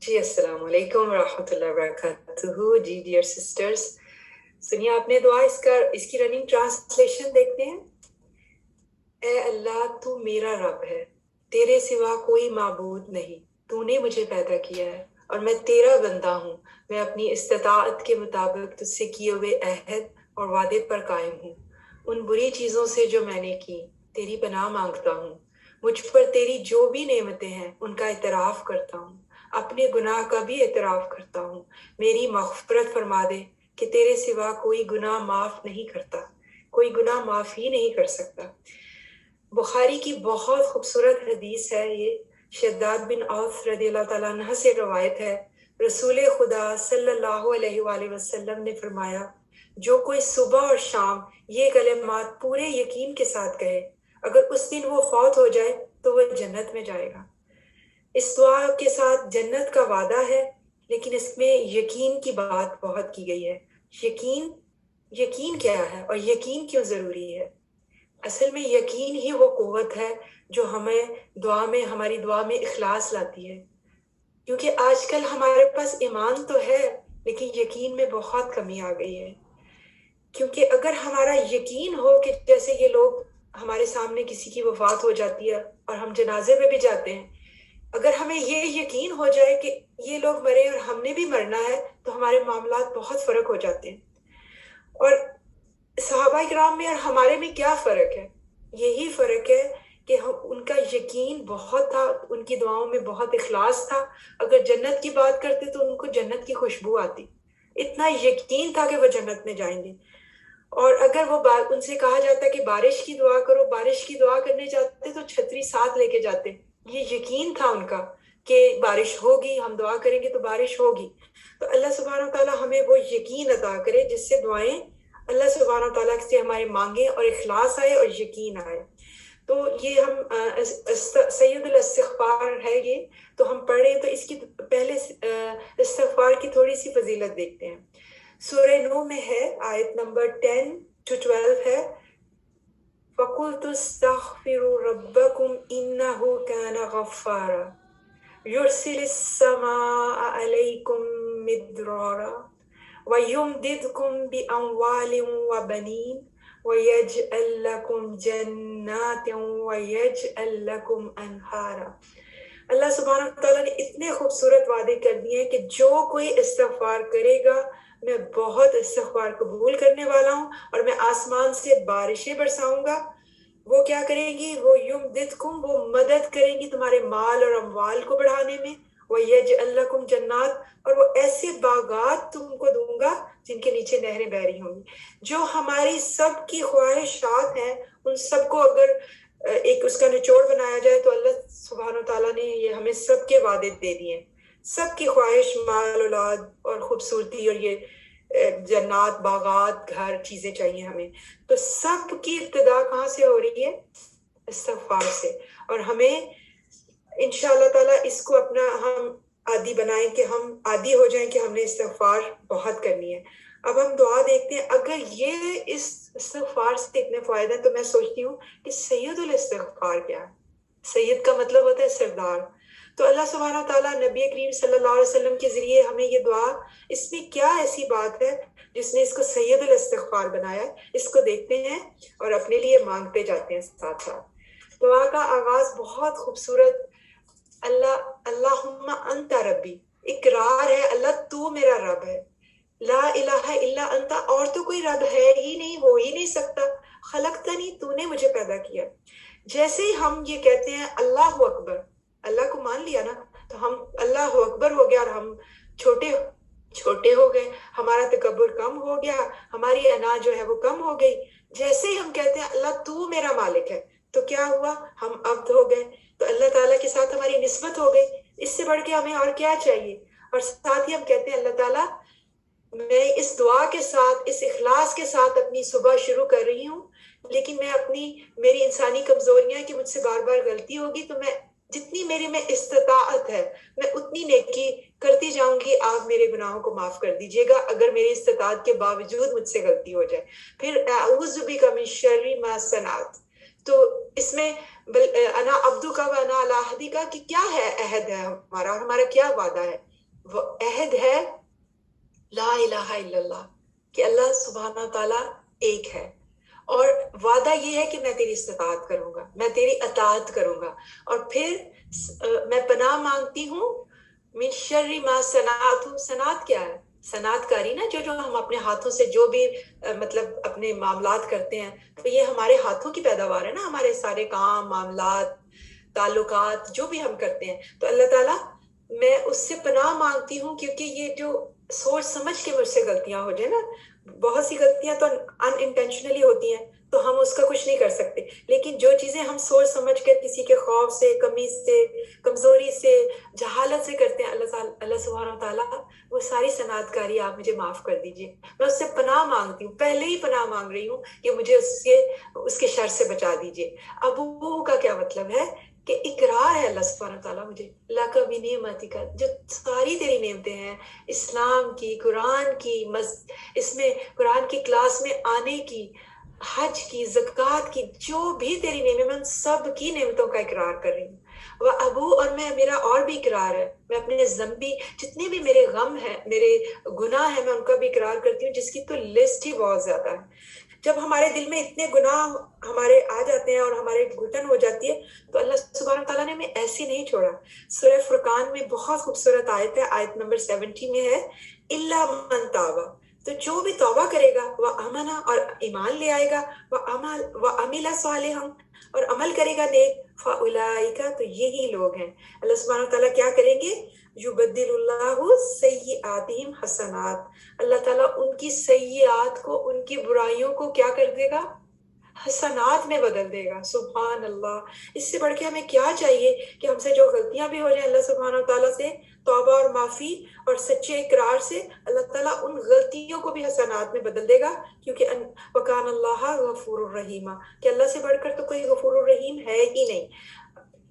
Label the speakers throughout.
Speaker 1: جی السلام علیکم ورحمۃ اللہ وبرکاتہ. جی ڈیئر سسٹرز، سنیے آپ نے دعا، اس کی رننگ ٹرانسلیشن دیکھتے ہیں. اے اللہ تو میرا رب ہے، تیرے سوا کوئی معبود نہیں. تو نے مجھے پیدا کیا ہے اور میں تیرا بندہ ہوں. میں اپنی استطاعت کے مطابق تجھ سے کیے ہوئے عہد اور وعدے پر قائم ہوں. ان بری چیزوں سے جو میں نے کی تیری پناہ مانگتا ہوں. مجھ پر تیری جو بھی نعمتیں ہیں ان کا اعتراف کرتا ہوں. اپنے گناہ کا بھی اعتراف کرتا ہوں. میری مغفرت فرما دے کہ تیرے سوا کوئی گناہ معاف نہیں کرتا، کوئی گناہ معاف ہی نہیں کر سکتا. بخاری کی بہت خوبصورت حدیث ہے یہ. شداد بن عوف رضی اللہ تعالیٰ عنہ سے روایت ہے. رسول خدا صلی اللہ علیہ وآلہ وسلم نے فرمایا، جو کوئی صبح اور شام یہ کلمات پورے یقین کے ساتھ کہے، اگر اس دن وہ فوت ہو جائے تو وہ جنت میں جائے گا. اس دعا کے ساتھ جنت کا وعدہ ہے، لیکن اس میں یقین کی بات بہت کی گئی ہے. یقین کیا ہے اور یقین کیوں ضروری ہے؟ اصل میں یقین ہی وہ قوت ہے جو ہماری دعا میں اخلاص لاتی ہے. کیونکہ آج کل ہمارے پاس ایمان تو ہے لیکن یقین میں بہت کمی آ گئی ہے. کیونکہ اگر ہمارا یقین ہو کہ جیسے یہ لوگ ہمارے سامنے کسی کی وفات ہو جاتی ہے اور ہم جنازے میں بھی جاتے ہیں، اگر ہمیں یہ یقین ہو جائے کہ یہ لوگ مرے اور ہم نے بھی مرنا ہے تو ہمارے معاملات بہت فرق ہو جاتے ہیں. اور صحابہ کرام میں اور ہمارے میں کیا فرق ہے؟ یہی فرق ہے کہ ان کا یقین بہت تھا، ان کی دعاؤں میں بہت اخلاص تھا. اگر جنت کی بات کرتے تو ان کو جنت کی خوشبو آتی، اتنا یقین تھا کہ وہ جنت میں جائیں گے. اور اگر وہ ان سے کہا جاتا کہ بارش کی دعا کرو، بارش کی دعا کرنے جاتے تو چھتری ساتھ لے کے جاتے. یہ یقین تھا ان کا کہ بارش ہوگی، ہم دعا کریں گے تو بارش ہوگی. تو اللہ سبحانہ وتعالیٰ ہمیں وہ یقین عطا کرے جس سے دعائیں اللہ سبحانہ وتعالیٰ سے ہمارے مانگیں اور اخلاص آئے اور یقین آئے. تو یہ ہم سید الاستغفار ہے یہ، تو ہم پڑھیں تو اس کی پہلے استغفار کی تھوڑی سی فضیلت دیکھتے ہیں. سورہ نو میں ہے، آیت نمبر 10 to 12 ہے. فَقُلْتُ اسْتَغْفِرُوا رَبَّكُمْ إِنَّهُ كَانَ غَفَّارًا يُرْسِلِ السَّمَاءَ عَلَيْكُمْ مِدْرَارًا وَيُمْدِدْكُمْ بِأَمْوَالٍ وَبَنِينَ وَيَجْعَلْ لَكُمْ جَنَّاتٍ وَيَجْعَلْ لَكُمْ أَنْهَارًا. اللہ سبحانہ وتعالیٰ نے اتنے خوبصورت وعدے کر دیے ہیں کہ جو کوئی استغفار کرے گا میں بہت استغفار قبول کرنے والا ہوں اور میں آسمان سے بارشیں برساؤں گا. وہ کیا کریں گی؟ وہ یمددکم، وہ مدد کریں گی تمہارے مال اور اموال کو بڑھانے میں. وَيَجْعَلْ لَكُمْ جَنَّاتٍ، اور وہ ایسے باغات تم کو دوں گا جن کے نیچے نہریں بہ رہی ہوں گی. جو ہماری سب کی خواہشات ہیں ان سب کو اگر ایک اس کا نچوڑ بنایا جائے تو اللہ سبحانہ وتعالیٰ نے یہ ہمیں سب کے وعدے دے دیے. سب کی خواہش، مال، اولاد اور خوبصورتی اور یہ جنات، باغات، گھر، چیزیں چاہیے ہمیں. تو سب کی ابتدا کہاں سے ہو رہی ہے؟ استغفار سے. اور ہمیں انشاءاللہ تعالیٰ اس کو اپنا ہم عادی بنائیں کہ ہم عادی ہو جائیں کہ ہم نے استغفار بہت کرنی ہے. اب ہم دعا دیکھتے ہیں. اگر یہ اس استغفار سے اتنے فائدہ ہیں تو میں سوچتی ہوں کہ سید الاستغفار کیا ہے؟ سید کا مطلب ہوتا ہے سردار. تو اللہ سبحانہ تعالیٰ نبی کریم صلی اللہ علیہ وسلم کے ذریعے ہمیں یہ دعا، اس میں کیا ایسی بات ہے جس نے اس کو سید الاستغفار بنایا؟ اس کو دیکھتے ہیں اور اپنے لیے مانگتے جاتے ہیں ساتھ ساتھ. دعا کا آغاز بہت خوبصورت، اللہم انت ربی، اقرار ہے اللہ تو میرا رب ہے. لا الہ الا انت، اور تو کوئی رب ہے ہی نہیں، ہو ہی نہیں سکتا. خلقتنی، تو نے مجھے پیدا کیا. جیسے ہی ہم یہ کہتے ہیں اللہ اکبر، اللہ کو مان لیا نا، تو ہم اللہ اکبر ہو گیا اور ہم چھوٹے ہو گئے، ہمارا تکبر کم ہو گیا، ہماری انا جو ہے وہ کم ہو گئی. جیسے ہی ہم کہتے ہیں اللہ تو میرا مالک ہے تو کیا ہوا؟ ہم عبد ہو گئے. تو اللہ تعالیٰ کے ساتھ ہماری نسبت ہو گئی. اس سے بڑھ کے ہمیں اور کیا چاہیے؟ اور ساتھ ہی ہم کہتے ہیں اللہ تعالیٰ میں اس دعا کے ساتھ، اس اخلاص کے ساتھ اپنی صبح شروع کر رہی ہوں، لیکن میں میری انسانی کمزوریاں ہیں کہ مجھ سے بار بار غلطی ہوگی، تو میں جتنی میری میں استطاعت ہے میں اتنی نیکی کرتی جاؤں گی. آپ میرے گناہوں کو معاف کر دیجیے گا اگر میری استطاعت کے باوجود مجھ سے غلطی ہو جائے. پھر اعوذ بک من شر ما صنعت. تو اس میں انا عبدک و انا علی عہدک کہ کیا ہے عہد ہے ہمارا، اور ہمارا کیا وعدہ ہے. وہ عہد ہے لا الہ الا اللہ کہ اللہ سبحانہ تعالیٰ ایک ہے، اور وعدہ یہ ہے کہ میں تیری استطاعت کروں گا، میں تیری اطاعت کروں گا، اور پھر میں پناہ مانگتی ہوں من شر ما صنعت. صنعت کیا ہے؟ صنعت کاری نا، جو ہم اپنے ہاتھوں سے جو بھی مطلب اپنے معاملات کرتے ہیں، تو یہ ہمارے ہاتھوں کی پیداوار ہے نا، ہمارے سارے کام، معاملات، تعلقات جو بھی ہم کرتے ہیں. تو اللہ تعالیٰ میں اس سے پناہ مانگتی ہوں، کیونکہ یہ جو سوچ سمجھ کے مجھ سے غلطیاں ہو جائیں نا، بہت سی غلطیاں تو ان انٹینشنلی ہوتی ہیں تو ہم اس کا کچھ نہیں کر سکتے، لیکن جو چیزیں ہم سوچ سمجھ کر کسی کے خوف سے، کمی سے، کمزوری سے، جہالت سے کرتے ہیں، اللہ سبحانہ تعالیٰ وہ ساری صنعت کاری آپ مجھے معاف کر دیجئے. میں اس سے پناہ مانگتی ہوں، پہلے ہی پناہ مانگ رہی ہوں کہ مجھے اس کے شر سے بچا دیجئے. اب وہ کا کیا مطلب ہے کہ اقرار ہے اللہ سبحانہ تعالیٰ مجھے لَکَ بِنِعْمَتِکَ، جو ساری تیری نعمتیں ہیں، اسلام کی، قرآن کی، اس میں قرآن کی کلاس میں آنے کی، حج کی، زکوٰۃ کی، جو بھی تیری نعمتیں، میں ان سب کی نعمتوں کا اقرار کر رہی ہوں. وہ ابو، اور میرا اور بھی اقرار ہے، میں اپنے ذنبی جتنے بھی میرے غم ہیں، میرے گناہ ہیں، میں ان کا بھی اقرار کرتی ہوں، جس کی تو لسٹ ہی بہت زیادہ ہے. جب ہمارے دل میں اتنے گناہ ہمارے آ جاتے ہیں اور ہمارے گھٹن ہو جاتی ہے، تو اللہ سبحانہ تعالیٰ نے ہمیں ایسے نہیں چھوڑا. سورہ فرقان میں بہت خوبصورت آیت ہے، آیت نمبر 70 میں ہے الا من تابا، تو جو بھی توبہ کرے گا وہ آمنا، اور ایمان لے آئے گا، وہ عمل صالحا، اور عمل کرے گا نیک، فاولئک، تو یہی لوگ ہیں. اللہ سبحانہ تعالیٰ کیا کریں گے؟ یبدل اللہ سیئاتہم حسنات، اللہ تعالیٰ ان کی سیئات کو، ان کی برائیوں کو کیا کر دے گا؟ حسنات میں بدل دے گا. سبحان اللہ. اس سے بڑھ کے ہمیں کیا چاہیے کہ ہم سے جو غلطیاں بھی ہو جائیں، اللہ سبحانہ تعالیٰ سے توبہ اور معافی اور سچے اقرار سے اللہ تعالیٰ ان غلطیوں کو بھی حسنات میں بدل دے گا، کیونکہ وَكَانَ اللَّهَ غَفُورٌ رَحِيمًا، کہ اللہ سے بڑھ کر تو کوئی غفور الرحیم ہے ہی نہیں.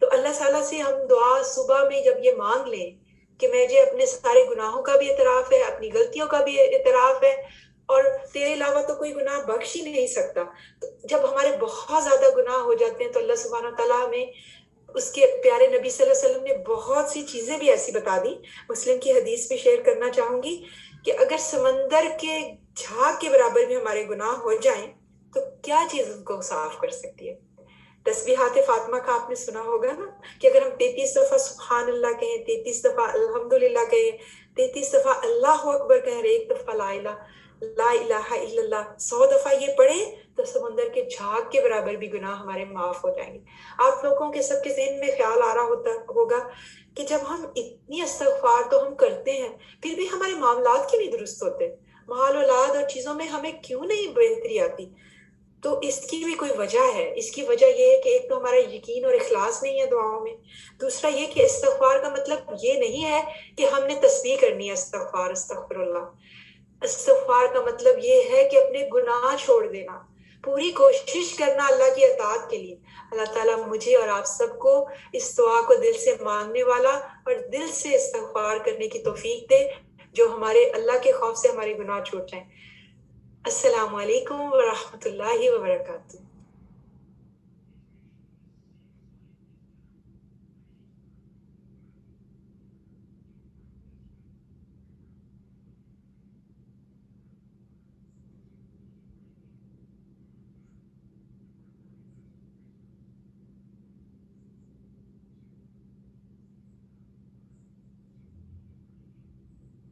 Speaker 1: تو اللہ تعالیٰ سے ہم دعا صبح میں جب یہ مانگ لیں کہ مجھے اپنے سارے گناہوں کا بھی اعتراف ہے، اپنی غلطیوں کا بھی اعتراف ہے، اور تیرے علاوہ تو کوئی گناہ بخش ہی نہیں سکتا. تو جب ہمارے بہت زیادہ گناہ ہو جاتے ہیں تو اللہ سبحانہ تعالیٰ ہمیں، اس کے پیارے نبی صلی اللہ علیہ وسلم نے بہت سی چیزیں بھی ایسی بتا دی. مسلم کی حدیث بھی شیئر کرنا چاہوں گی کہ اگر سمندر کے جھاگ کے برابر بھی ہمارے گناہ ہو جائیں تو کیا چیز ان کو صاف کر سکتی ہے؟ تسبیحات فاطمہ کا آپ نے سنا ہوگا نا، کہ اگر ہم 33 دفعہ سبحان اللہ کہیں، 33 دفعہ الحمدللہ کہیں، 33 دفعہ اللہ اکبر کہیں، اور 1 دفعہ لا الہ الا اللہ 100 دفعہ یہ پڑھیں، تو سمندر کے جھاگ کے برابر بھی گناہ ہمارے معاف ہو جائیں گے. آپ لوگوں کے سب کے ذہن میں خیال آ رہا ہوگا کہ جب ہم اتنی استغفار تو ہم کرتے ہیں، پھر بھی ہمارے معاملات کیوں نہیں درست ہوتے، مال اولاد اور چیزوں میں ہمیں کیوں نہیں بہتری آتی؟ تو اس کی بھی کوئی وجہ ہے. اس کی وجہ یہ ہے کہ ایک تو ہمارا یقین اور اخلاص نہیں ہے دعاؤں میں، دوسرا یہ کہ استغفار کا مطلب یہ نہیں ہے کہ ہم نے تسبیح کرنی ہے استغفار استغفر اللہ. استغفار کا مطلب یہ ہے کہ اپنے گناہ چھوڑ دینا، پوری کوشش کرنا اللہ کی اطاعت کے لیے. اللہ تعالیٰ مجھے اور آپ سب کو اس دعا کو دل سے مانگنے والا اور دل سے استغفار کرنے کی توفیق دے، جو ہمارے اللہ کے خوف سے ہمارے گناہ چھوٹ جائیں. السلام علیکم ورحمۃ اللہ وبرکاتہ.